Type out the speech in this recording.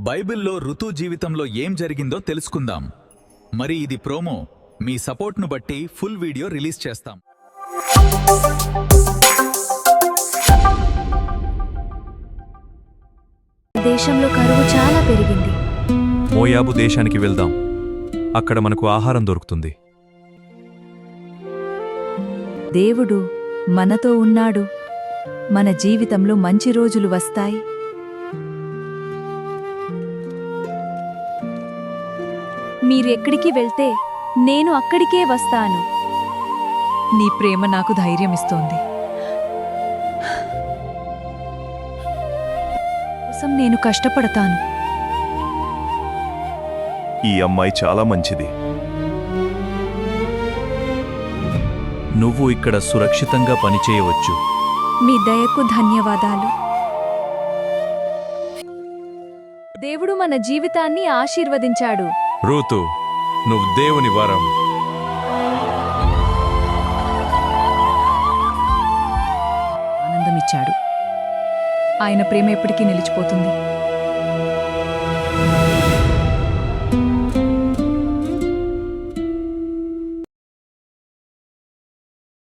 బైబిల్లో ఋతు జీవితంలో ఏం జరిగిందో తెలుసుకుందాం. మరి ఇది ప్రోమో. మీ సపోర్ట్ను బట్టి ఫుల్ వీడియో రిలీజ్ చేస్తాం. దేశంలో కరువు చాలా పెరిగింది. మోయాబు దేశానికి వెళ్దాం. అక్కడ మనకు ఆహారం దొరుకుతుంది. దేవుడు మనతో ఉన్నాడు. మన జీవితంలో మంచి రోజులు వస్తాయి. మీరు ఎక్కడికి వెళ్తే నేను అక్కడికే వస్తాను. నీ ప్రేమ నాకు ధైర్యం ఇస్తోంది. కోసం నేను కష్టపడతాను. ఈ అమ్మాయి చాలా మంచిది. నువ్వు ఇక్కడ సురక్షితంగా పనిచేయవచ్చు. మీ దయకు ధన్యవాదాలు. దేవుడు మన జీవితాన్ని ఆశీర్వదించాడు. రూతు, నువ్వు దేవుని వరం. ఆనందమిచ్చాడు. ఆయన ప్రేమ ఎప్పటికీ నిలిచిపోతుంది.